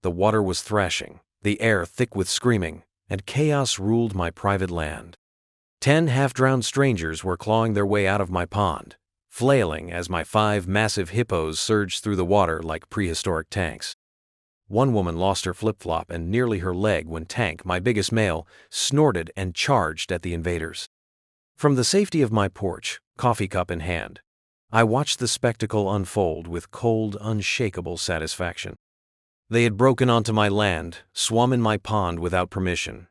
The water was thrashing, the air thick with screaming, and chaos ruled my private land. 10 half-drowned strangers were clawing their way out of my pond, flailing as my 5 massive hippos surged through the water like prehistoric tanks. One woman lost her flip-flop and nearly her leg when Tank, my biggest male, snorted and charged at the invaders. From the safety of my porch, coffee cup in hand, I watched the spectacle unfold with cold, unshakable satisfaction. They had broken onto my land, swum in my pond without permission,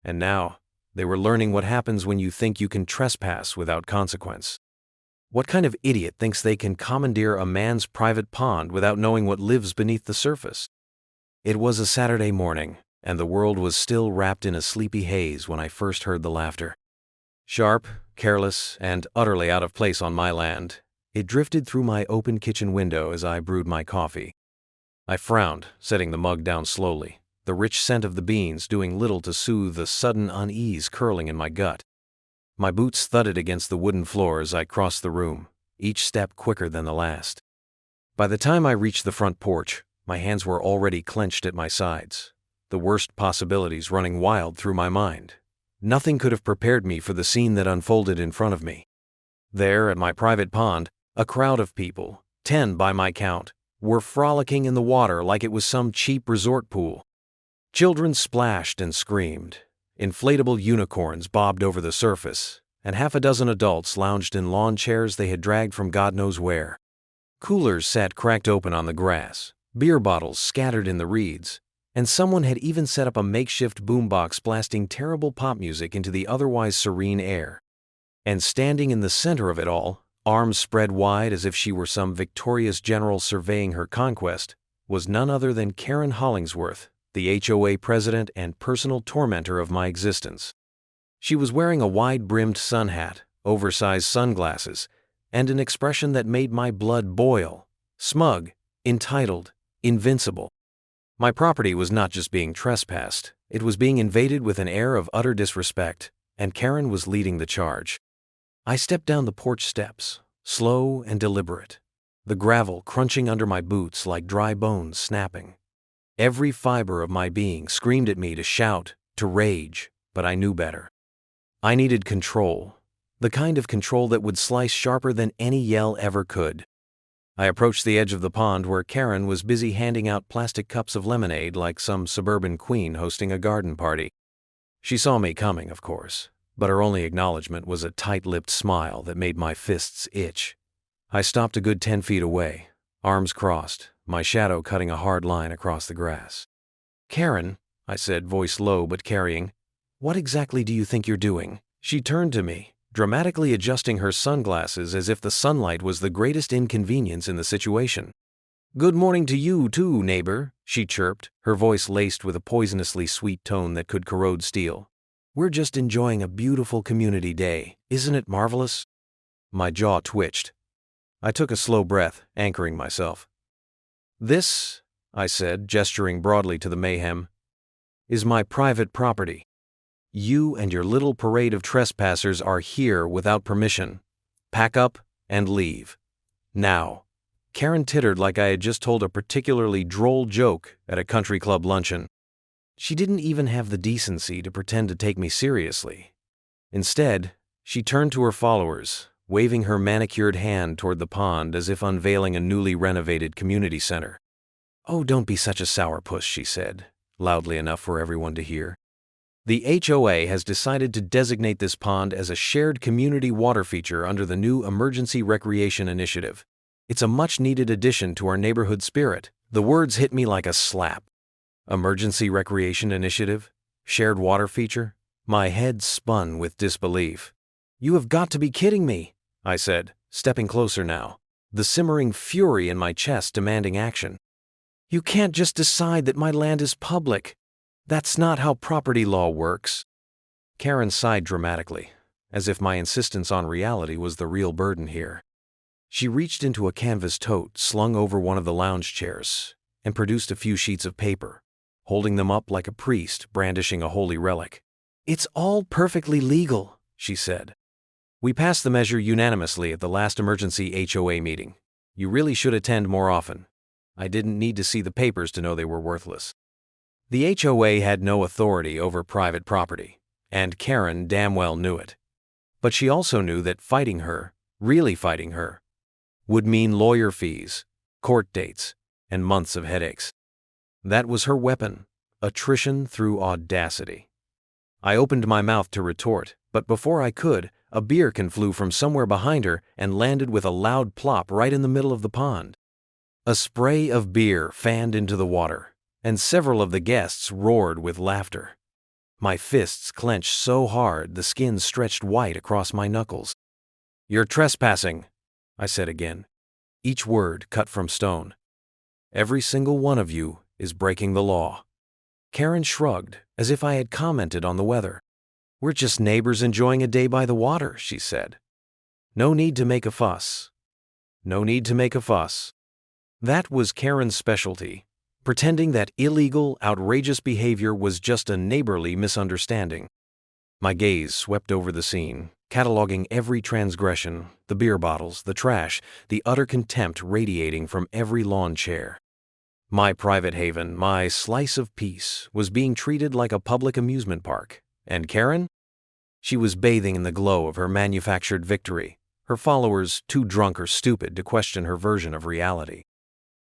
and now they were learning what happens when you think you can trespass without consequence. What kind of idiot thinks they can commandeer a man's private pond without knowing what lives beneath the surface? It was a Saturday morning, and the world was still wrapped in a sleepy haze when I first heard the laughter. Sharp, careless, and utterly out of place on my land, it drifted through my open kitchen window as I brewed my coffee. I frowned, setting the mug down slowly, the rich scent of the beans doing little to soothe the sudden unease curling in my gut. My boots thudded against the wooden floor as I crossed the room, each step quicker than the last. By the time I reached the front porch, my hands were already clenched at my sides, the worst possibilities running wild through my mind. Nothing could have prepared me for the scene that unfolded in front of me. There, at my private pond, a crowd of people, 10 by my count, were frolicking in the water like it was some cheap resort pool. Children splashed and screamed. Inflatable unicorns bobbed over the surface, and half a dozen adults lounged in lawn chairs they had dragged from God knows where. Coolers sat cracked open on the grass, beer bottles scattered in the reeds, and someone had even set up a makeshift boombox blasting terrible pop music into the otherwise serene air. And standing in the center of it all, arms spread wide as if she were some victorious general surveying her conquest, was none other than Karen Hollingsworth, the HOA president and personal tormentor of my existence. She was wearing a wide-brimmed sun hat, oversized sunglasses, and an expression that made my blood boil, smug, entitled, invincible. My property was not just being trespassed, it was being invaded with an air of utter disrespect, and Karen was leading the charge. I stepped down the porch steps, slow and deliberate, the gravel crunching under my boots like dry bones snapping. Every fiber of my being screamed at me to shout, to rage, but I knew better. I needed control, the kind of control that would slice sharper than any yell ever could. I approached the edge of the pond where Karen was busy handing out plastic cups of lemonade like some suburban queen hosting a garden party. She saw me coming, of course, but her only acknowledgement was a tight-lipped smile that made my fists itch. I stopped a good 10 feet away, arms crossed, my shadow cutting a hard line across the grass. "Karen," I said, voice low but carrying, "what exactly do you think you're doing?" She turned to me, dramatically adjusting her sunglasses as if the sunlight was the greatest inconvenience in the situation. "Good morning to you, too, neighbor," she chirped, her voice laced with a poisonously sweet tone that could corrode steel. "We're just enjoying a beautiful community day. Isn't it marvelous?" My jaw twitched. I took a slow breath, anchoring myself. "This," I said, gesturing broadly to the mayhem, "is my private property. You and your little parade of trespassers are here without permission. Pack up and leave. Now." Karen tittered like I had just told a particularly droll joke at a country club luncheon. She didn't even have the decency to pretend to take me seriously. Instead, she turned to her followers, waving her manicured hand toward the pond as if unveiling a newly renovated community center. "Oh, don't be such a sourpuss," she said, loudly enough for everyone to hear. "The HOA has decided to designate this pond as a shared community water feature under the new Emergency Recreation Initiative. It's a much-needed addition to our neighborhood spirit." The words hit me like a slap. Emergency Recreation Initiative? Shared water feature? My head spun with disbelief. "You have got to be kidding me," I said, stepping closer now, the simmering fury in my chest demanding action. "You can't just decide that my land is public. That's not how property law works." Karen sighed dramatically, as if my insistence on reality was the real burden here. She reached into a canvas tote slung over one of the lounge chairs and produced a few sheets of paper, holding them up like a priest brandishing a holy relic. "It's all perfectly legal," she said. "We passed the measure unanimously at the last emergency HOA meeting. You really should attend more often." I didn't need to see the papers to know they were worthless. The HOA had no authority over private property, and Karen damn well knew it. But she also knew that fighting her, really fighting her, would mean lawyer fees, court dates, and months of headaches. That was her weapon, attrition through audacity. I opened my mouth to retort, but before I could, a beer can flew from somewhere behind her and landed with a loud plop right in the middle of the pond. A spray of beer fanned into the water, and several of the guests roared with laughter. My fists clenched so hard the skin stretched white across my knuckles. "You're trespassing," I said again, each word cut from stone. "Every single one of you is breaking the law." Karen shrugged, as if I had commented on the weather. "We're just neighbors enjoying a day by the water," she said. "No need to make a fuss. No need to make a fuss." That was Karen's specialty, pretending that illegal, outrageous behavior was just a neighborly misunderstanding. My gaze swept over the scene, cataloging every transgression, the beer bottles, the trash, the utter contempt radiating from every lawn chair. My private haven, my slice of peace, was being treated like a public amusement park. And Karen? She was bathing in the glow of her manufactured victory, her followers too drunk or stupid to question her version of reality.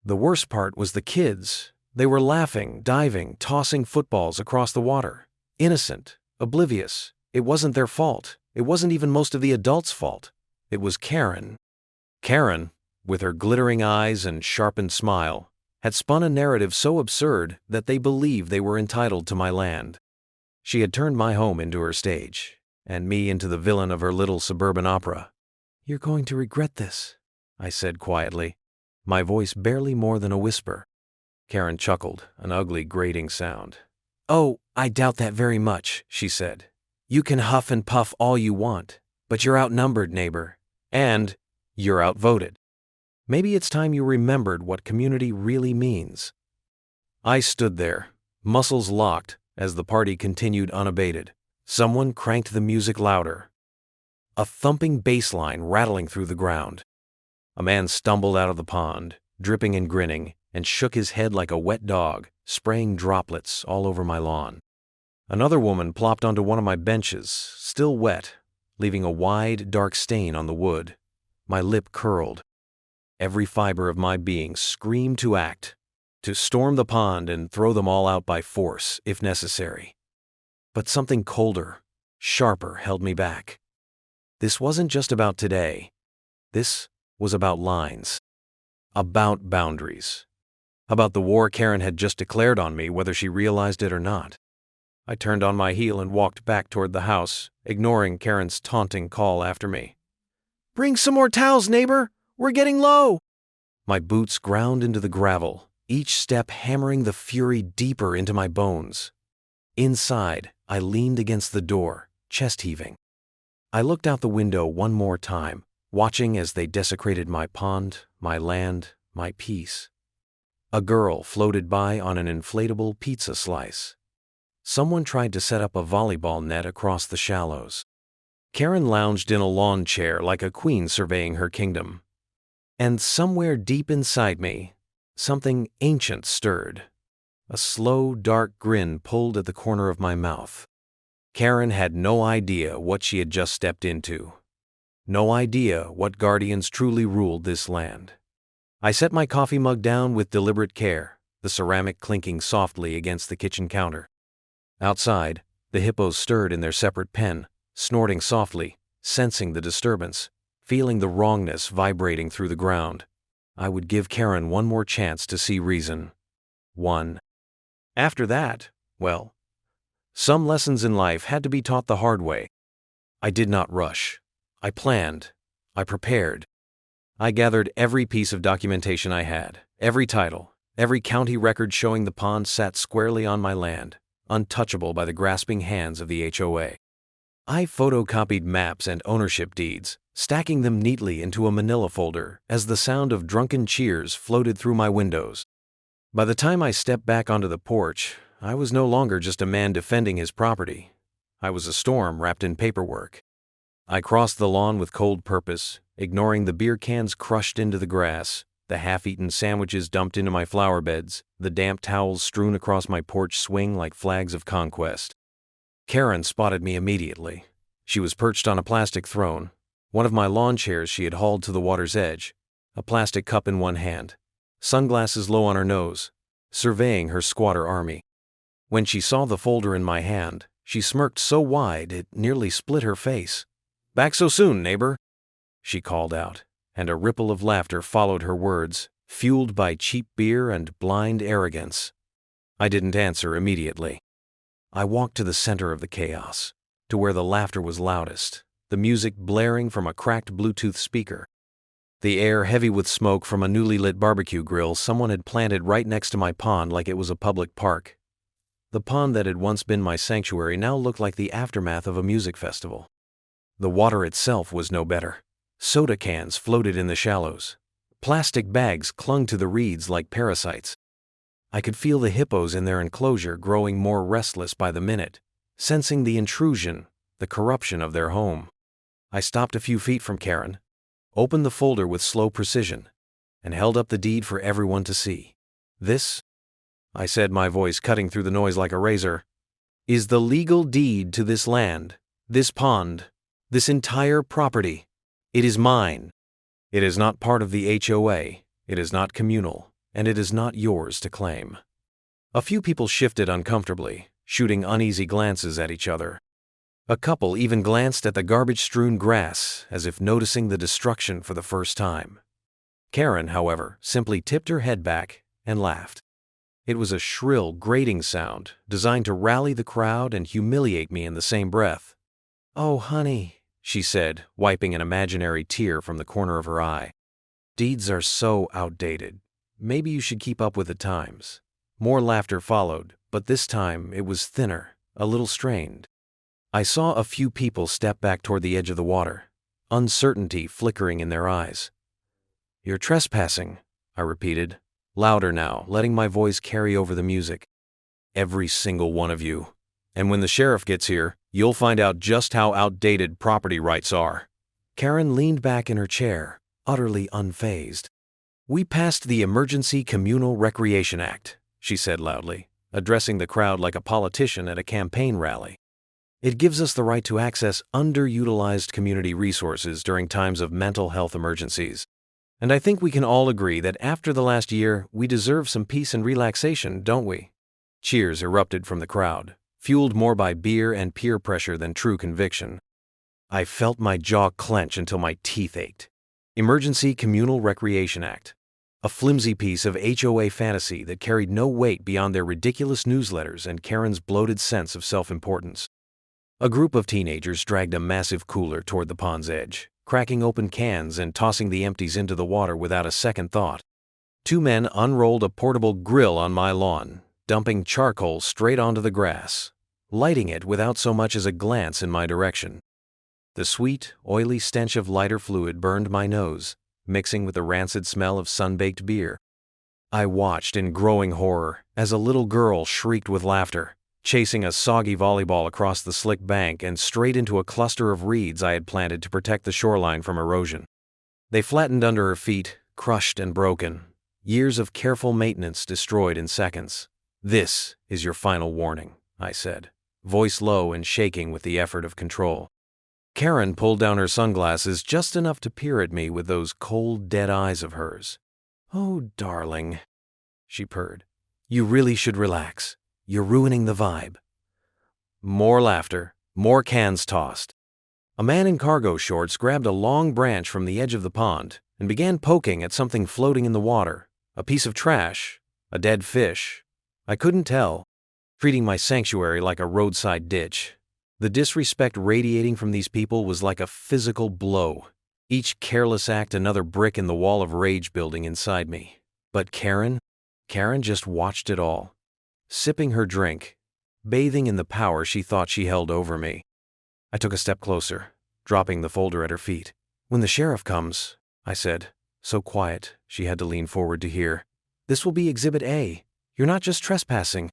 The worst part was the kids. They were laughing, diving, tossing footballs across the water. Innocent, oblivious. It wasn't their fault. It wasn't even most of the adults' fault. It was Karen. Karen, with her glittering eyes and sharpened smile, had spun a narrative so absurd that they believed they were entitled to my land. She had turned my home into her stage, and me into the villain of her little suburban opera. "You're going to regret this," I said quietly, my voice barely more than a whisper. Karen chuckled, an ugly, grating sound. "Oh, I doubt that very much," she said. "You can huff and puff all you want, but you're outnumbered, neighbor. And you're outvoted. Maybe it's time you remembered what community really means." I stood there, muscles locked, as the party continued unabated. Someone cranked the music louder. A thumping bass line rattling through the ground. A man stumbled out of the pond, dripping and grinning, and shook his head like a wet dog, spraying droplets all over my lawn. Another woman plopped onto one of my benches, still wet, leaving a wide, dark stain on the wood. My lip curled. Every fiber of my being screamed to act, to storm the pond and throw them all out by force, if necessary. But something colder, sharper held me back. This wasn't just about today. This was about lines. About boundaries. About the war Karen had just declared on me, whether she realized it or not. I turned on my heel and walked back toward the house, ignoring Karen's taunting call after me. "Bring some more towels, neighbor! We're getting low!" My boots ground into the gravel, each step hammering the fury deeper into my bones. Inside, I leaned against the door, chest heaving. I looked out the window one more time, watching as they desecrated my pond, my land, my peace. A girl floated by on an inflatable pizza slice. Someone tried to set up a volleyball net across the shallows. Karen lounged in a lawn chair like a queen surveying her kingdom. And somewhere deep inside me, something ancient stirred. A slow, dark grin pulled at the corner of my mouth. Karen had no idea what she had just stepped into. No idea what guardians truly ruled this land. I set my coffee mug down with deliberate care, the ceramic clinking softly against the kitchen counter. Outside, the hippos stirred in their separate pen, snorting softly, sensing the disturbance, feeling the wrongness vibrating through the ground. I would give Karen one more chance to see reason. One. After that, well, some lessons in life had to be taught the hard way. I did not rush. I planned. I prepared. I gathered every piece of documentation I had, every title, every county record showing the pond sat squarely on my land, untouchable by the grasping hands of the HOA. I photocopied maps and ownership deeds, stacking them neatly into a manila folder as the sound of drunken cheers floated through my windows. By the time I stepped back onto the porch, I was no longer just a man defending his property. I was a storm wrapped in paperwork. I crossed the lawn with cold purpose, ignoring the beer cans crushed into the grass, the half-eaten sandwiches dumped into my flower beds, the damp towels strewn across my porch swing like flags of conquest. Karen spotted me immediately. She was perched on a plastic throne, one of my lawn chairs she had hauled to the water's edge, a plastic cup in one hand, sunglasses low on her nose, surveying her squatter army. When she saw the folder in my hand, she smirked so wide it nearly split her face. "Back so soon, neighbor," she called out, and a ripple of laughter followed her words, fueled by cheap beer and blind arrogance. I didn't answer immediately. I walked to the center of the chaos, to where the laughter was loudest, the music blaring from a cracked Bluetooth speaker. The air heavy with smoke from a newly lit barbecue grill someone had planted right next to my pond like it was a public park. The pond that had once been my sanctuary now looked like the aftermath of a music festival. The water itself was no better. Soda cans floated in the shallows. Plastic bags clung to the reeds like parasites. I could feel the hippos in their enclosure growing more restless by the minute, sensing the intrusion, the corruption of their home. I stopped a few feet from Karen, opened the folder with slow precision, and held up the deed for everyone to see. "This," I said, my voice cutting through the noise like a razor, "is the legal deed to this land, this pond, this entire property. It is mine. It is not part of the HOA, it is not communal, and it is not yours to claim." A few people shifted uncomfortably, shooting uneasy glances at each other. A couple even glanced at the garbage-strewn grass as if noticing the destruction for the first time. Karen, however, simply tipped her head back and laughed. It was a shrill, grating sound designed to rally the crowd and humiliate me in the same breath. "Oh, honey," she said, wiping an imaginary tear from the corner of her eye. "Deeds are so outdated. Maybe you should keep up with the times." More laughter followed, but this time it was thinner, a little strained. I saw a few people step back toward the edge of the water, uncertainty flickering in their eyes. "You're trespassing," I repeated, louder now, letting my voice carry over the music. "Every single one of you. And when the sheriff gets here, you'll find out just how outdated property rights are." Karen leaned back in her chair, utterly unfazed. "We passed the Emergency Communal Recreation Act," she said loudly, addressing the crowd like a politician at a campaign rally. "It gives us the right to access underutilized community resources during times of mental health emergencies. And I think we can all agree that after the last year, we deserve some peace and relaxation, don't we?" Cheers erupted from the crowd, fueled more by beer and peer pressure than true conviction. I felt my jaw clench until my teeth ached. Emergency Communal Recreation Act. A flimsy piece of HOA fantasy that carried no weight beyond their ridiculous newsletters and Karen's bloated sense of self-importance. A group of teenagers dragged a massive cooler toward the pond's edge, cracking open cans and tossing the empties into the water without a second thought. Two men unrolled a portable grill on my lawn, dumping charcoal straight onto the grass, lighting it without so much as a glance in my direction. The sweet, oily stench of lighter fluid burned my nose, mixing with the rancid smell of sun-baked beer. I watched in growing horror as a little girl shrieked with laughter, chasing a soggy volleyball across the slick bank and straight into a cluster of reeds I had planted to protect the shoreline from erosion. They flattened under her feet, crushed and broken, years of careful maintenance destroyed in seconds. "This is your final warning," I said, voice low and shaking with the effort of control. Karen pulled down her sunglasses just enough to peer at me with those cold, dead eyes of hers. "Oh, darling," she purred. "You really should relax. You're ruining the vibe." More laughter, more cans tossed. A man in cargo shorts grabbed a long branch from the edge of the pond and began poking at something floating in the water, a piece of trash, a dead fish. I couldn't tell, treating my sanctuary like a roadside ditch. The disrespect radiating from these people was like a physical blow, each careless act another brick in the wall of rage building inside me. But Karen just watched it all, sipping her drink, bathing in the power she thought she held over me. I took a step closer, dropping the folder at her feet. "When the sheriff comes," I said, so quiet she had to lean forward to hear, "this will be Exhibit A. You're not just trespassing.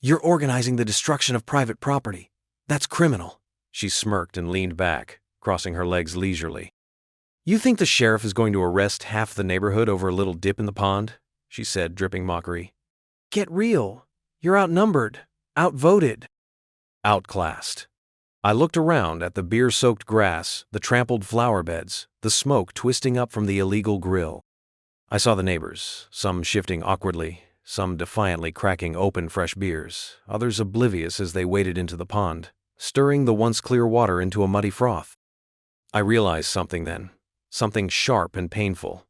You're organizing the destruction of private property. That's criminal." She smirked and leaned back, crossing her legs leisurely. "You think the sheriff is going to arrest half the neighborhood over a little dip in the pond?" she said, dripping mockery. "Get real. You're outnumbered, outvoted, outclassed." I looked around at the beer-soaked grass, the trampled flower beds, the smoke twisting up from the illegal grill. I saw the neighbors, some shifting awkwardly, some defiantly cracking open fresh beers, others oblivious as they waded into the pond, stirring the once clear water into a muddy froth. I realized something then, something sharp and painful.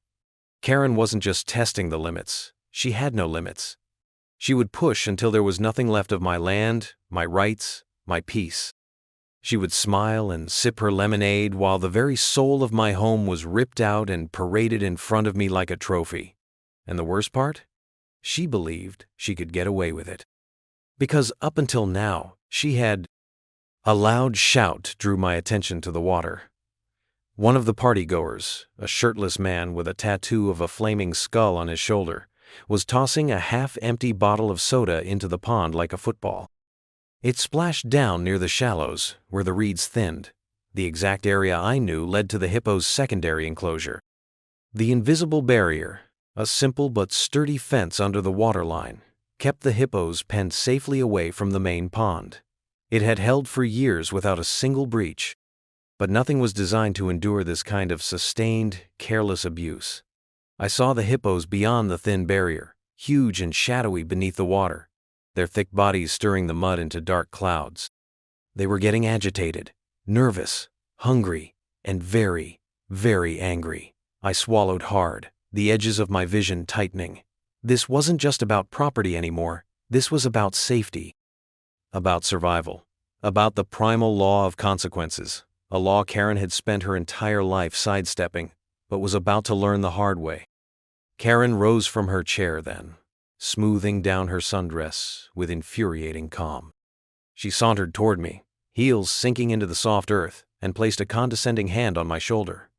Karen wasn't just testing the limits. She had no limits. She would push until there was nothing left of my land, my rights, my peace. She would smile and sip her lemonade while the very soul of my home was ripped out and paraded in front of me like a trophy. And the worst part? She believed she could get away with it. Because up until now, she had... A loud shout drew my attention to the water. One of the partygoers, a shirtless man with a tattoo of a flaming skull on his shoulder, was tossing a half-empty bottle of soda into the pond like a football. It splashed down near the shallows, where the reeds thinned. The exact area I knew led to the Hippos' secondary enclosure. The invisible barrier, a simple but sturdy fence under the waterline, kept the Hippos penned safely away from the main pond. It had held for years without a single breach. But nothing was designed to endure this kind of sustained, careless abuse. I saw the Hippos beyond the thin barrier, huge and shadowy beneath the water, their thick bodies stirring the mud into dark clouds. They were getting agitated, nervous, hungry, and very, very angry. I swallowed hard, the edges of my vision tightening. This wasn't just about property anymore. This was about safety, about survival, about the primal law of consequences, a law Karen had spent her entire life sidestepping, but was about to learn the hard way. Karen rose from her chair then, smoothing down her sundress with infuriating calm. She sauntered toward me, heels sinking into the soft earth, and placed a condescending hand on my shoulder.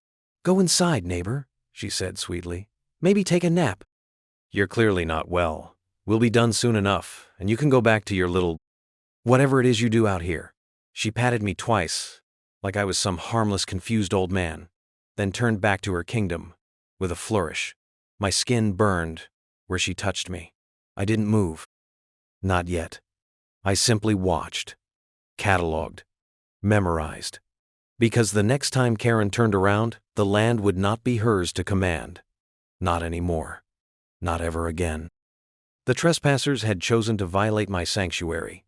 "Go inside, neighbor," she said sweetly. "Maybe take a nap." "You're clearly not well. We'll be done soon enough, and you can go back to your little... whatever it is you do out here." She patted me twice, like I was some harmless, confused old man, then turned back to her kingdom with a flourish. My skin burned where she touched me. I didn't move. Not yet. I simply watched, cataloged, memorized. Because the next time Karen turned around, the land would not be hers to command. Not anymore. Not ever again. The trespassers had chosen to violate my sanctuary.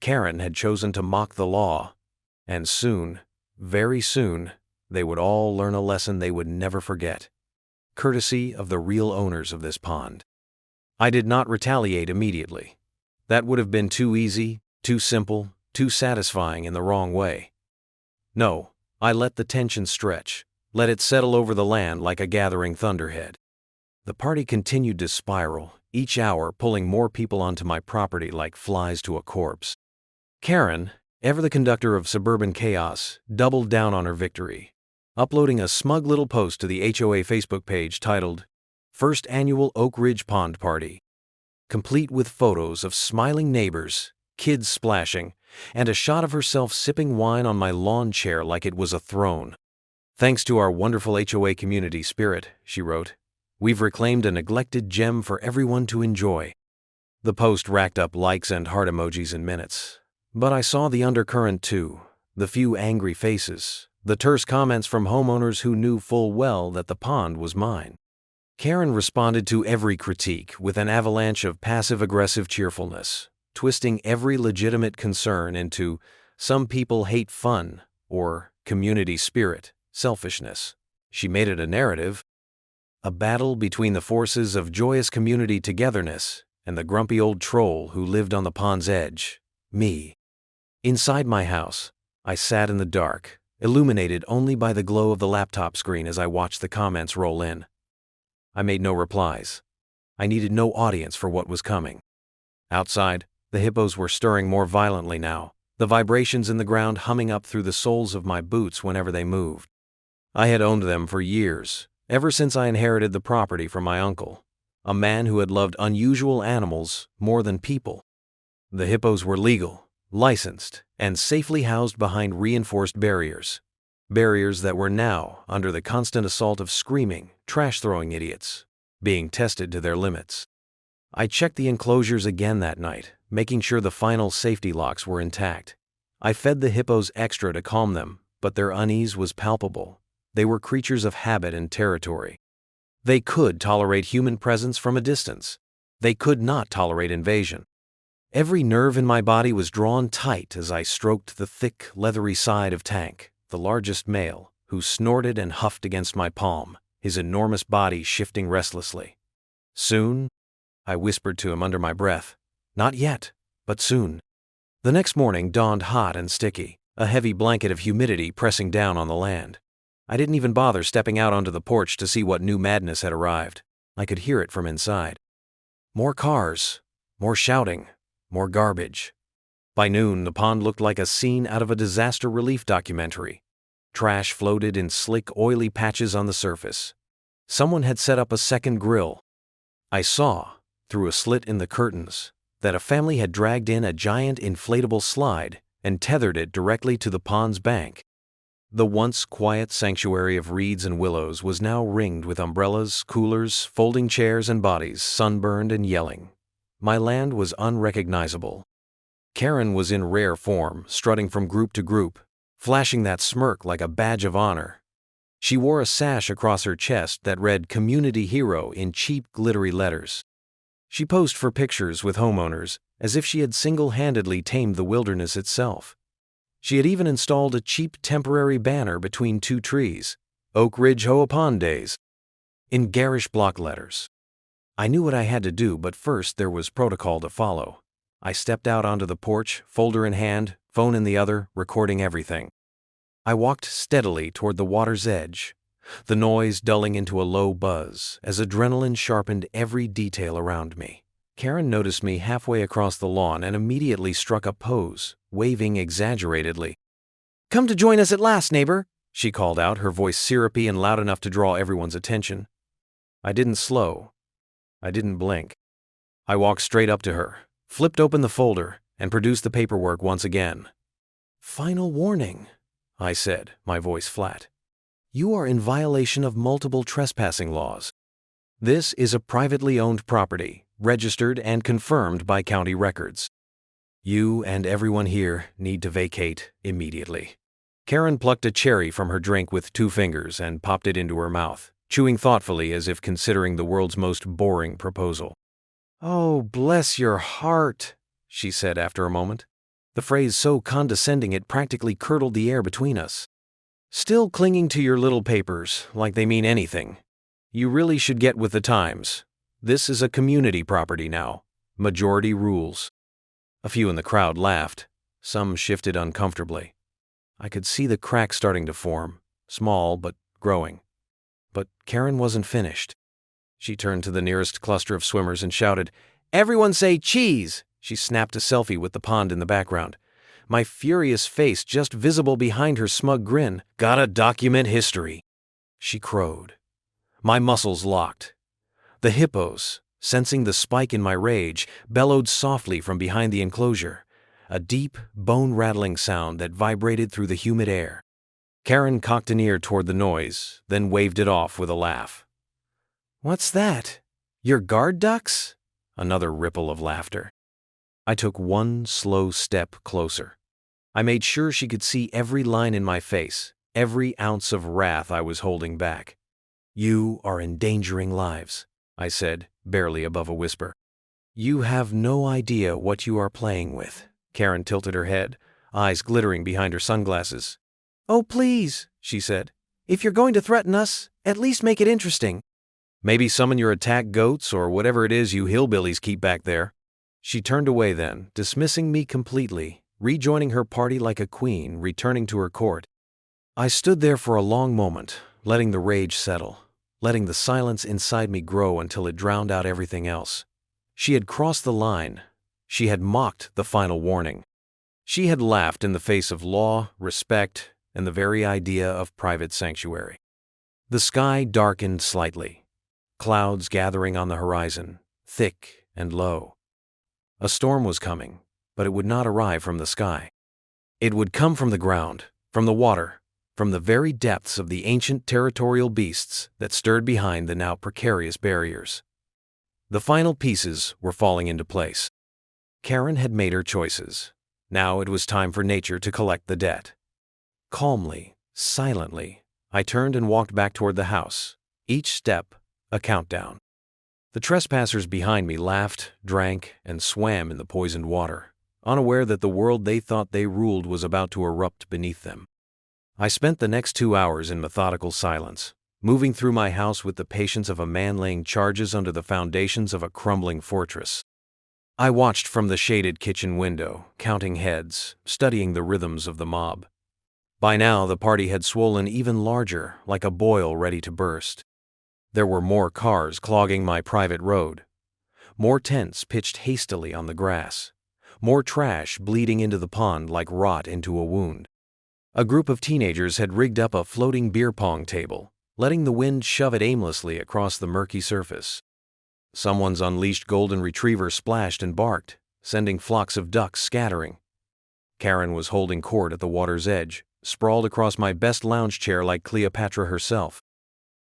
Karen had chosen to mock the law. And soon, very soon, they would all learn a lesson they would never forget, courtesy of the real owners of this pond. I did not retaliate immediately. That would have been too easy, too simple, too satisfying in the wrong way. No, I let the tension stretch, let it settle over the land like a gathering thunderhead. The party continued to spiral, each hour pulling more people onto my property like flies to a corpse. Karen, ever the conductor of suburban chaos, doubled down on her victory, uploading a smug little post to the HOA Facebook page titled, "First Annual Oak Ridge Pond Party," complete with photos of smiling neighbors, kids splashing, and a shot of herself sipping wine on my lawn chair like it was a throne. "Thanks to our wonderful HOA community spirit," she wrote, "we've reclaimed a neglected gem for everyone to enjoy." The post racked up likes and heart emojis in minutes. But I saw the undercurrent too, the few angry faces, the terse comments from homeowners who knew full well that the pond was mine. Karen responded to every critique with an avalanche of passive-aggressive cheerfulness, twisting every legitimate concern into "some people hate fun" or "community spirit, selfishness." She made it a narrative, a battle between the forces of joyous community togetherness and the grumpy old troll who lived on the pond's edge, me. Inside my house, I sat in the dark, illuminated only by the glow of the laptop screen as I watched the comments roll in. I made no replies. I needed no audience for what was coming. Outside, the hippos were stirring more violently now, the vibrations in the ground humming up through the soles of my boots whenever they moved. I had owned them for years, ever since I inherited the property from my uncle, a man who had loved unusual animals more than people. The hippos were legal, licensed, and safely housed behind reinforced barriers. barriers that were now under the constant assault of screaming, trash-throwing idiots, being tested to their limits. I checked the enclosures again that night, making sure the final safety locks were intact. I fed the hippos extra to calm them, but their unease was palpable. They were creatures of habit and territory. They could tolerate human presence from a distance. They could not tolerate invasion. Every nerve in my body was drawn tight as I stroked the thick, leathery side of Tank, the largest male, who snorted and huffed against my palm, his enormous body shifting restlessly. "Soon?" I whispered to him under my breath. "Not yet, but soon." The next morning dawned hot and sticky, a heavy blanket of humidity pressing down on the land. I didn't even bother stepping out onto the porch to see what new madness had arrived. I could hear it from inside. More cars, more shouting, more garbage. By noon, the pond looked like a scene out of a disaster relief documentary. Trash floated in slick, oily patches on the surface. Someone had set up a second grill. I saw, through a slit in the curtains, that a family had dragged in a giant inflatable slide and tethered it directly to the pond's bank. The once quiet sanctuary of reeds and willows was now ringed with umbrellas, coolers, folding chairs, and bodies, sunburned and yelling. My land was unrecognizable. Karen was in rare form, strutting from group to group, flashing that smirk like a badge of honor. She wore a sash across her chest that read "Community Hero" in cheap, glittery letters. She posed for pictures with homeowners as if she had single-handedly tamed the wilderness itself. She had even installed a cheap temporary banner between two trees, "Oak Ridge HOA Pond Days," in garish block letters. I knew what I had to do, but first there was protocol to follow. I stepped out onto the porch, folder in hand, phone in the other, recording everything. I walked steadily toward the water's edge, the noise dulling into a low buzz as adrenaline sharpened every detail around me. Karen noticed me halfway across the lawn and immediately struck a pose, waving exaggeratedly. "Come to join us at last, neighbor," she called out, her voice syrupy and loud enough to draw everyone's attention. I didn't slow. I didn't blink. I walked straight up to her, flipped open the folder, and produced the paperwork once again. "Final warning," I said, my voice flat. "You are in violation of multiple trespassing laws. This is a privately owned property, registered and confirmed by county records. You and everyone here need to vacate immediately." Karen plucked a cherry from her drink with 2 fingers and popped it into her mouth, chewing thoughtfully as if considering the world's most boring proposal. "Oh, bless your heart," she said after a moment, the phrase so condescending it practically curdled the air between us. "Still clinging to your little papers, like they mean anything. You really should get with the times. This is a community property now. Majority rules." A few in the crowd laughed. Some shifted uncomfortably. I could see the cracks starting to form, small but growing. But Karen wasn't finished. She turned to the nearest cluster of swimmers and shouted, "Everyone say cheese!" She snapped a selfie with the pond in the background. My furious face just visible behind her smug grin. "Gotta document history," she crowed. My muscles locked. The hippos, sensing the spike in my rage, bellowed softly from behind the enclosure, a deep, bone-rattling sound that vibrated through the humid air. Karen cocked an ear toward the noise, then waved it off with a laugh. "What's that? Your guard ducks?" Another ripple of laughter. I took one slow step closer. I made sure she could see every line in my face, every ounce of wrath I was holding back. "You are endangering lives," I said, barely above a whisper. "You have no idea what you are playing with." Karen tilted her head, eyes glittering behind her sunglasses. "Oh, please," she said. "If you're going to threaten us, at least make it interesting. Maybe summon your attack goats or whatever it is you hillbillies keep back there." She turned away then, dismissing me completely, rejoining her party like a queen returning to her court. I stood there for a long moment, letting the rage settle, letting the silence inside me grow until it drowned out everything else. She had crossed the line. She had mocked the final warning. She had laughed in the face of law, respect, and the very idea of private sanctuary. The sky darkened slightly, clouds gathering on the horizon, thick and low. A storm was coming, but it would not arrive from the sky. It would come from the ground, from the water, from the very depths of the ancient territorial beasts that stirred behind the now precarious barriers. The final pieces were falling into place. Karen had made her choices. Now it was time for nature to collect the debt. Calmly, silently, I turned and walked back toward the house, each step a countdown. The trespassers behind me laughed, drank, and swam in the poisoned water, unaware that the world they thought they ruled was about to erupt beneath them. I spent the next 2 hours in methodical silence, moving through my house with the patience of a man laying charges under the foundations of a crumbling fortress. I watched from the shaded kitchen window, counting heads, studying the rhythms of the mob. By now, the party had swollen even larger, like a boil ready to burst. There were more cars clogging my private road, more tents pitched hastily on the grass, more trash bleeding into the pond like rot into a wound. A group of teenagers had rigged up a floating beer pong table, letting the wind shove it aimlessly across the murky surface. Someone's unleashed golden retriever splashed and barked, sending flocks of ducks scattering. Karen was holding court at the water's edge, sprawled across my best lounge chair like Cleopatra herself.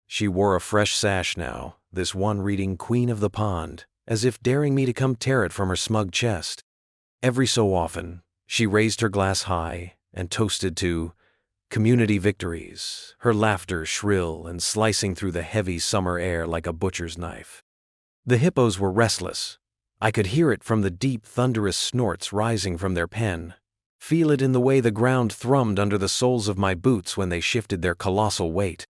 She wore a fresh sash now, this one reading Queen of the Pond, as if daring me to come tear it from her smug chest. Every so often, she raised her glass high and toasted to community victories, her laughter shrill and slicing through the heavy summer air like a butcher's knife. The hippos were restless. I could hear it from the deep, thunderous snorts rising from their pen, feel it in the way the ground thrummed under the soles of my boots when they shifted their colossal weight.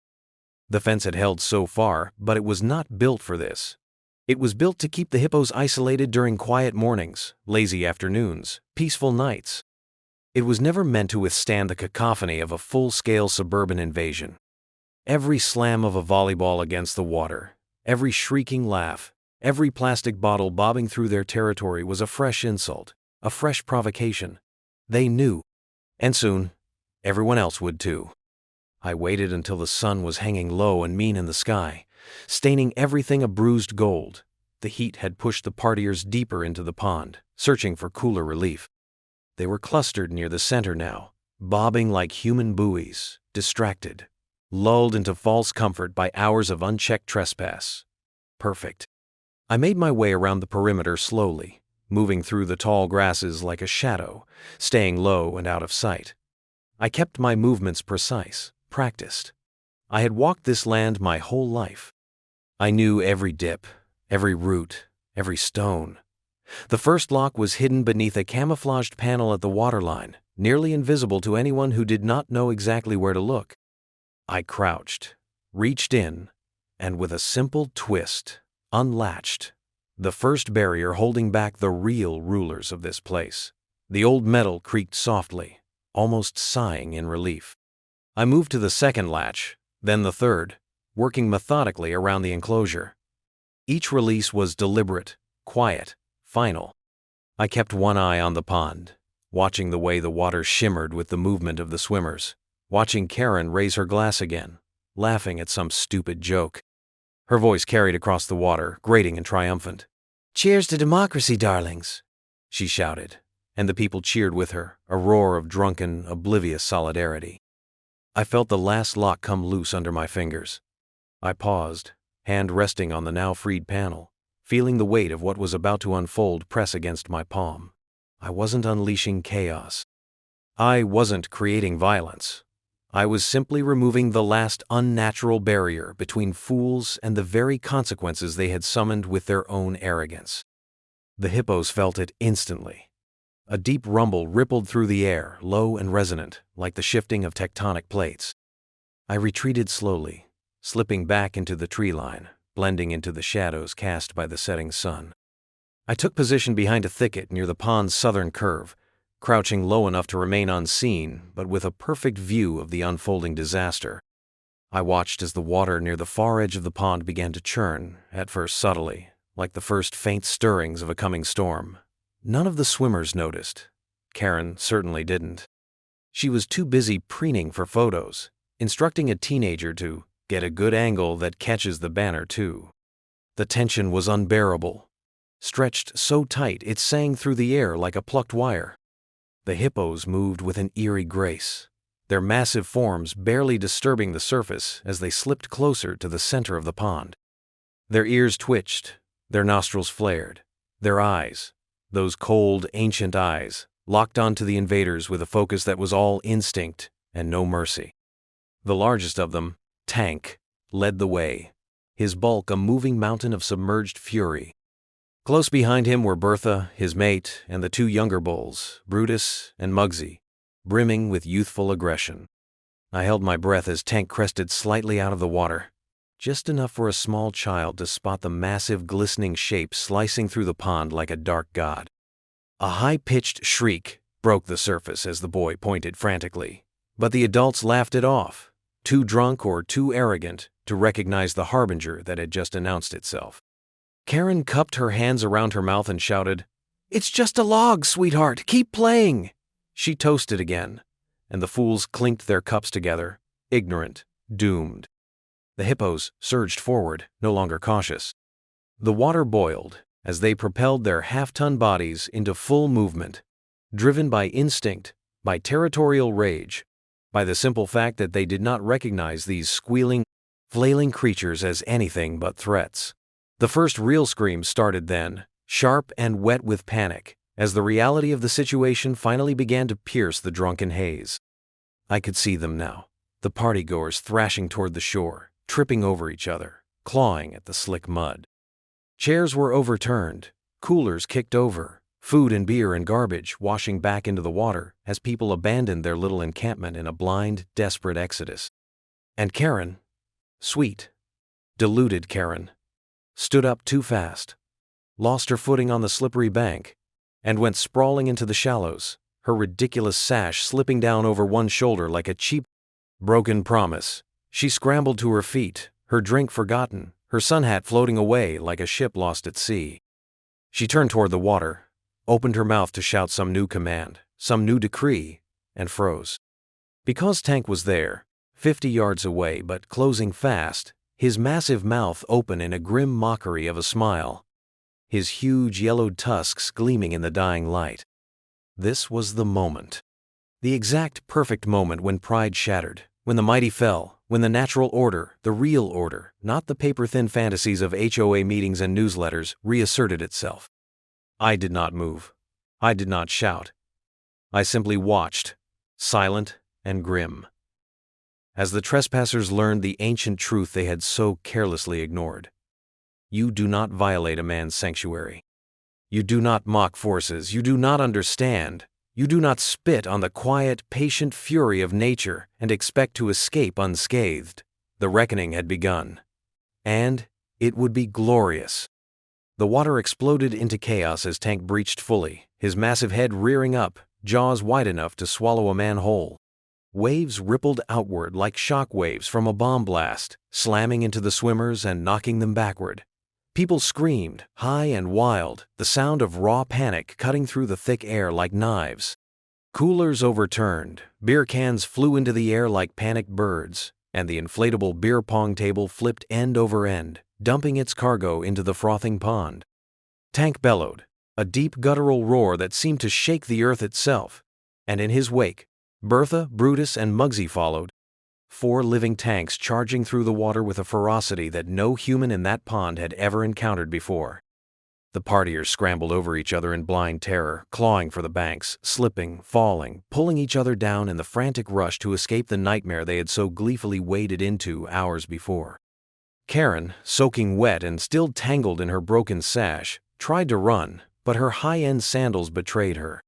The fence had held so far, but it was not built for this. It was built to keep the hippos isolated during quiet mornings, lazy afternoons, peaceful nights. It was never meant to withstand the cacophony of a full-scale suburban invasion. Every slam of a volleyball against the water, every shrieking laugh, every plastic bottle bobbing through their territory was a fresh insult, a fresh provocation. They knew, and soon, everyone else would too. I waited until the sun was hanging low and mean in the sky, staining everything a bruised gold. The heat had pushed the partiers deeper into the pond, searching for cooler relief. They were clustered near the center now, bobbing like human buoys, distracted, lulled into false comfort by hours of unchecked trespass. Perfect. I made my way around the perimeter slowly, moving through the tall grasses like a shadow, staying low and out of sight. I kept my movements precise, practiced. I had walked this land my whole life. I knew every dip, every root, every stone. The first lock was hidden beneath a camouflaged panel at the waterline, nearly invisible to anyone who did not know exactly where to look. I crouched, reached in, and with a simple twist, unlatched the first barrier holding back the real rulers of this place. The old metal creaked softly, almost sighing in relief. I moved to the second latch, then the third, working methodically around the enclosure. Each release was deliberate, quiet, final. I kept one eye on the pond, watching the way the water shimmered with the movement of the swimmers, watching Karen raise her glass again, laughing at some stupid joke. Her voice carried across the water, grating and triumphant. "Cheers to democracy, darlings," she shouted, and the people cheered with her, a roar of drunken, oblivious solidarity. I felt the last lock come loose under my fingers. I paused, hand resting on the now freed panel, feeling the weight of what was about to unfold press against my palm. I wasn't unleashing chaos. I wasn't creating violence. I was simply removing the last unnatural barrier between fools and the very consequences they had summoned with their own arrogance. The hippos felt it instantly. A deep rumble rippled through the air, low and resonant, like the shifting of tectonic plates. I retreated slowly, slipping back into the tree line, blending into the shadows cast by the setting sun. I took position behind a thicket near the pond's southern curve, crouching low enough to remain unseen, but with a perfect view of the unfolding disaster. I watched as the water near the far edge of the pond began to churn, at first subtly, like the first faint stirrings of a coming storm. None of the swimmers noticed. Karen certainly didn't. She was too busy preening for photos, instructing a teenager to get a good angle that catches the banner too. The tension was unbearable, stretched so tight it sang through the air like a plucked wire. The hippos moved with an eerie grace, their massive forms barely disturbing the surface as they slipped closer to the center of the pond. Their ears twitched, their nostrils flared, their eyes, those cold, ancient eyes, locked onto the invaders with a focus that was all instinct and no mercy. The largest of them, Tank, led the way, his bulk a moving mountain of submerged fury. Close behind him were Bertha, his mate, and the two younger bulls, Brutus and Muggsy, brimming with youthful aggression. I held my breath as Tank crested slightly out of the water, just enough for a small child to spot the massive glistening shape slicing through the pond like a dark god. A high-pitched shriek broke the surface as the boy pointed frantically, but the adults laughed it off, too drunk or too arrogant to recognize the harbinger that had just announced itself. Karen cupped her hands around her mouth and shouted, "It's just a log, sweetheart! Keep playing!" She toasted again, and the fools clinked their cups together, ignorant, doomed. The hippos surged forward, no longer cautious. The water boiled as they propelled their half-ton bodies into full movement, driven by instinct, by territorial rage, by the simple fact that they did not recognize these squealing, flailing creatures as anything but threats. The first real scream started then, sharp and wet with panic, as the reality of the situation finally began to pierce the drunken haze. I could see them now, the partygoers thrashing toward the shore, tripping over each other, clawing at the slick mud. Chairs were overturned, coolers kicked over, food and beer and garbage washing back into the water as people abandoned their little encampment in a blind, desperate exodus. And Karen, sweet, deluded Karen, stood up too fast, lost her footing on the slippery bank, and went sprawling into the shallows, her ridiculous sash slipping down over one shoulder like a cheap, broken promise. She scrambled to her feet, her drink forgotten, her sun hat floating away like a ship lost at sea. She turned toward the water, opened her mouth to shout some new command, some new decree, and froze. Because Tank was there, 50 yards away but closing fast, his massive mouth open in a grim mockery of a smile, his huge yellowed tusks gleaming in the dying light. This was the moment. The exact perfect moment when pride shattered, when the mighty fell, when the natural order, the real order, not the paper-thin fantasies of HOA meetings and newsletters, reasserted itself. I did not move. I did not shout. I simply watched, silent and grim, as the trespassers learned the ancient truth they had so carelessly ignored. You do not violate a man's sanctuary. You do not mock forces. You do not understand. You do not spit on the quiet, patient fury of nature and expect to escape unscathed. The reckoning had begun. And it would be glorious. The water exploded into chaos as Tank breached fully, his massive head rearing up, jaws wide enough to swallow a man whole. Waves rippled outward like shock waves from a bomb blast, slamming into the swimmers and knocking them backward. People screamed, high and wild, the sound of raw panic cutting through the thick air like knives. Coolers overturned, beer cans flew into the air like panicked birds, and the inflatable beer pong table flipped end over end, dumping its cargo into the frothing pond. Tank bellowed, a deep guttural roar that seemed to shake the earth itself, and in his wake, Bertha, Brutus, and Muggsy followed, 4 living tanks charging through the water with a ferocity that no human in that pond had ever encountered before. The partiers scrambled over each other in blind terror, clawing for the banks, slipping, falling, pulling each other down in the frantic rush to escape the nightmare they had so gleefully waded into hours before. Karen, soaking wet and still tangled in her broken sash, tried to run, but her high-end sandals betrayed her.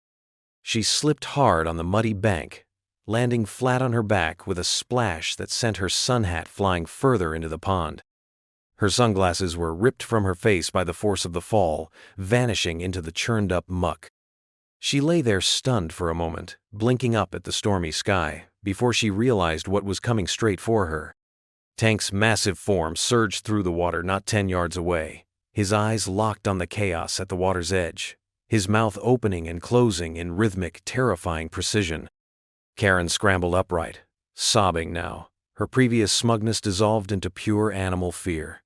She slipped hard on the muddy bank, landing flat on her back with a splash that sent her sun hat flying further into the pond. Her sunglasses were ripped from her face by the force of the fall, vanishing into the churned-up muck. She lay there stunned for a moment, blinking up at the stormy sky, before she realized what was coming straight for her. Tank's massive form surged through the water not 10 yards away, his eyes locked on the chaos at the water's edge, his mouth opening and closing in rhythmic, terrifying precision. Karen scrambled upright, sobbing now, her previous smugness dissolved into pure animal fear.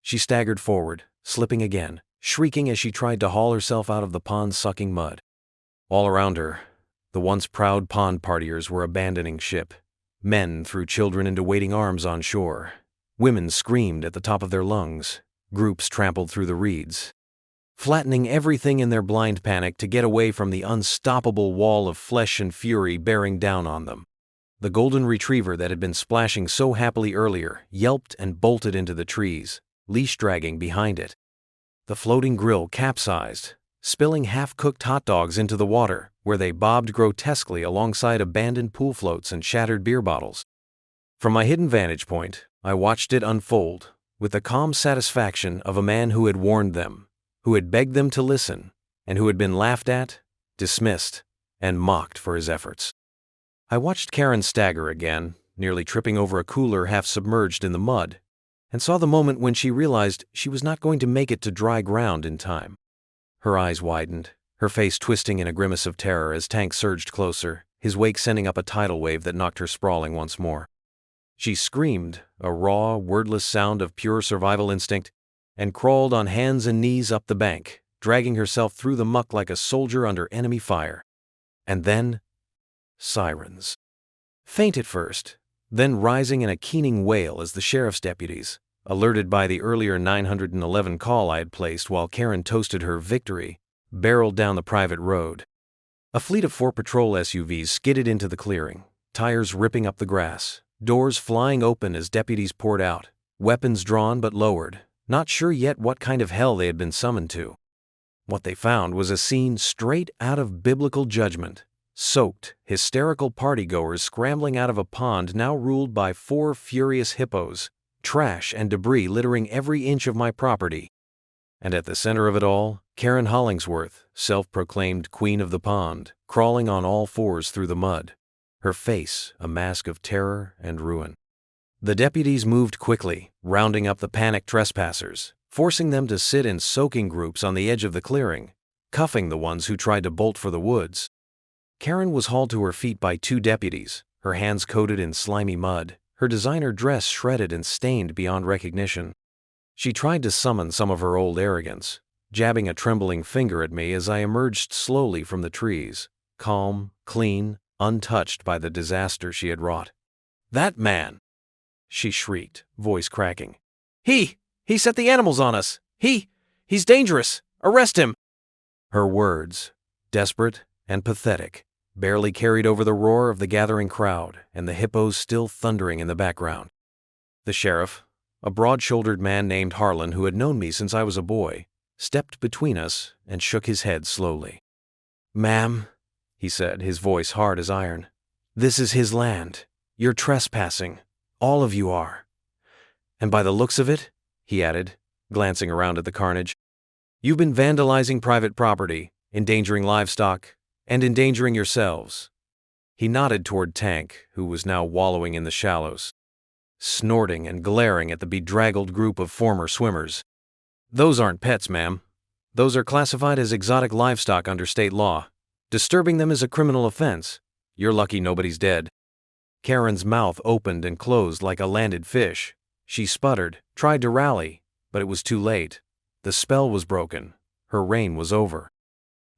She staggered forward, slipping again, shrieking as she tried to haul herself out of the pond-sucking mud. All around her, The once proud pond partiers were abandoning ship. Men threw children into waiting arms on shore. Women screamed at the top of their lungs. Groups trampled through the reeds, flattening everything in their blind panic to get away from the unstoppable wall of flesh and fury bearing down on them. The golden retriever that had been splashing so happily earlier yelped and bolted into the trees, leash dragging behind it. The floating grill capsized, spilling half-cooked hot dogs into the water, where they bobbed grotesquely alongside abandoned pool floats and shattered beer bottles. From my hidden vantage point, I watched it unfold, with the calm satisfaction of a man who had warned them, who had begged them to listen, and who had been laughed at, dismissed, and mocked for his efforts. I watched Karen stagger again, nearly tripping over a cooler half submerged in the mud, and saw the moment when she realized she was not going to make it to dry ground in time. Her eyes widened, her face twisting in a grimace of terror as Tank surged closer, his wake sending up a tidal wave that knocked her sprawling once more. She screamed, a raw, wordless sound of pure survival instinct, and crawled on hands and knees up the bank, dragging herself through the muck like a soldier under enemy fire. And then, sirens. Faint at first, then rising in a keening wail as the sheriff's deputies, alerted by the earlier 911 call I had placed while Karen toasted her victory, barreled down the private road. A fleet of 4 patrol SUVs skidded into the clearing, tires ripping up the grass, doors flying open as deputies poured out, weapons drawn but lowered, not sure yet what kind of hell they had been summoned to. What they found was a scene straight out of biblical judgment. Soaked, hysterical partygoers scrambling out of a pond now ruled by 4 furious hippos, trash and debris littering every inch of my property. And at the center of it all, Karen Hollingsworth, self-proclaimed queen of the pond, crawling on all 4s through the mud, her face a mask of terror and ruin. The deputies moved quickly, rounding up the panicked trespassers, forcing them to sit in soaking groups on the edge of the clearing, cuffing the ones who tried to bolt for the woods. Karen was hauled to her feet by 2 deputies, her hands coated in slimy mud, her designer dress shredded and stained beyond recognition. She tried to summon some of her old arrogance, jabbing a trembling finger at me as I emerged slowly from the trees, calm, clean, untouched by the disaster she had wrought. "That man!" she shrieked, voice cracking. He set the animals on us! He's dangerous! Arrest him!" Her words, desperate and pathetic, barely carried over the roar of the gathering crowd and the hippos still thundering in the background. The sheriff, a broad-shouldered man named Harlan who had known me since I was a boy, stepped between us and shook his head slowly. "Ma'am," he said, his voice hard as iron, "this is his land. You're trespassing. All of you are. And by the looks of it," he added, glancing around at the carnage, "you've been vandalizing private property, endangering livestock, and endangering yourselves." He nodded toward Tank, who was now wallowing in the shallows, snorting and glaring at the bedraggled group of former swimmers. "Those aren't pets, ma'am. Those are classified as exotic livestock under state law. Disturbing them is a criminal offense. You're lucky nobody's dead." Karen's mouth opened and closed like a landed fish. She sputtered, tried to rally, but it was too late. The spell was broken. Her reign was over.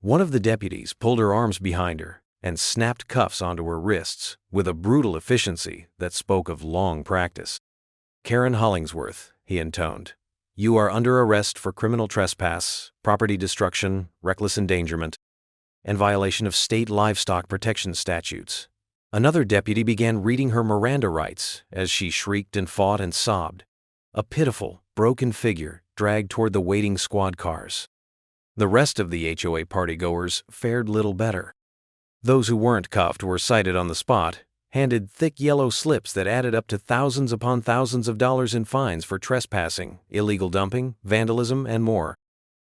One of the deputies pulled her arms behind her and snapped cuffs onto her wrists with a brutal efficiency that spoke of long practice. "Karen Hollingsworth," he intoned, "you are under arrest for criminal trespass, property destruction, reckless endangerment, and violation of state livestock protection statutes." Another deputy began reading her Miranda rights as she shrieked and fought and sobbed, a pitiful, broken figure dragged toward the waiting squad cars. The rest of the HOA partygoers fared little better. Those who weren't cuffed were cited on the spot, handed thick yellow slips that added up to thousands upon thousands of dollars in fines for trespassing, illegal dumping, vandalism, and more.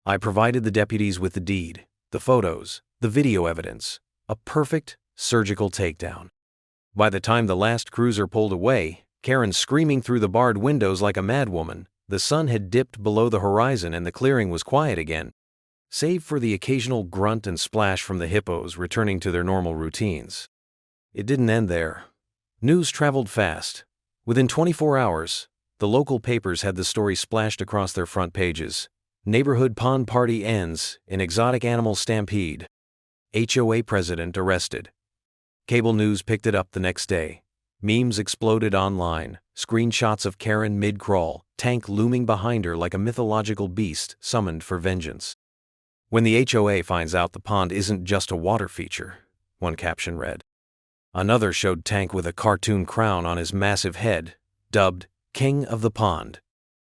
I provided the deputies with the deed, the photos, the video evidence, a perfect surgical takedown. By the time the last cruiser pulled away, Karen screaming through the barred windows like a madwoman, the sun had dipped below the horizon and the clearing was quiet again, save for the occasional grunt and splash from the hippos returning to their normal routines. It didn't end there. News traveled fast. Within 24 hours, the local papers had the story splashed across their front pages. "Neighborhood pond party ends in exotic animal stampede." HOA president arrested. Cable news picked it up the next day. Memes exploded online, screenshots of Karen mid-crawl, tank looming behind her like a mythological beast summoned for vengeance. When the HOA finds out the pond isn't just a water feature, one caption read. Another showed Tank with a cartoon crown on his massive head, dubbed King of the Pond.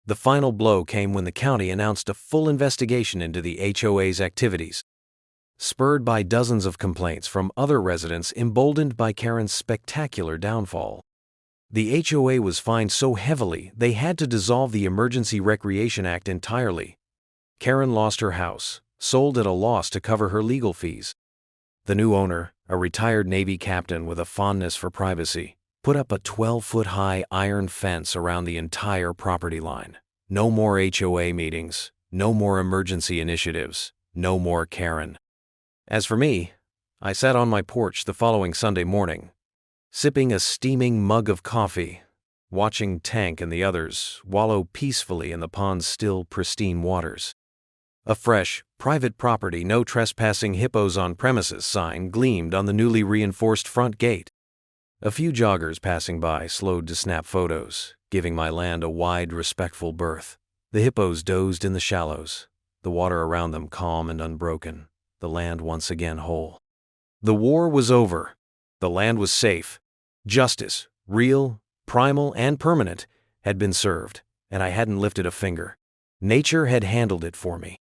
The final blow came when the county announced a full investigation into the HOA's activities, spurred by dozens of complaints from other residents emboldened by Karen's spectacular downfall. The HOA was fined so heavily they had to dissolve the Emergency Recreation Act entirely. Karen lost her house, sold at a loss to cover her legal fees. The new owner, a retired Navy captain with a fondness for privacy, put up a 12-foot-high iron fence around the entire property line. No more HOA meetings, no more emergency initiatives, no more Karen. As for me, I sat on my porch the following Sunday morning, sipping a steaming mug of coffee, watching Tank and the others wallow peacefully in the pond's still, pristine waters. A fresh, private property, no trespassing hippos on premises sign gleamed on the newly reinforced front gate. A few joggers passing by slowed to snap photos, giving my land a wide, respectful berth. The hippos dozed in the shallows, the water around them calm and unbroken, the land once again whole. The war was over. The land was safe. Justice, real, primal, and permanent, had been served, and I hadn't lifted a finger. Nature had handled it for me.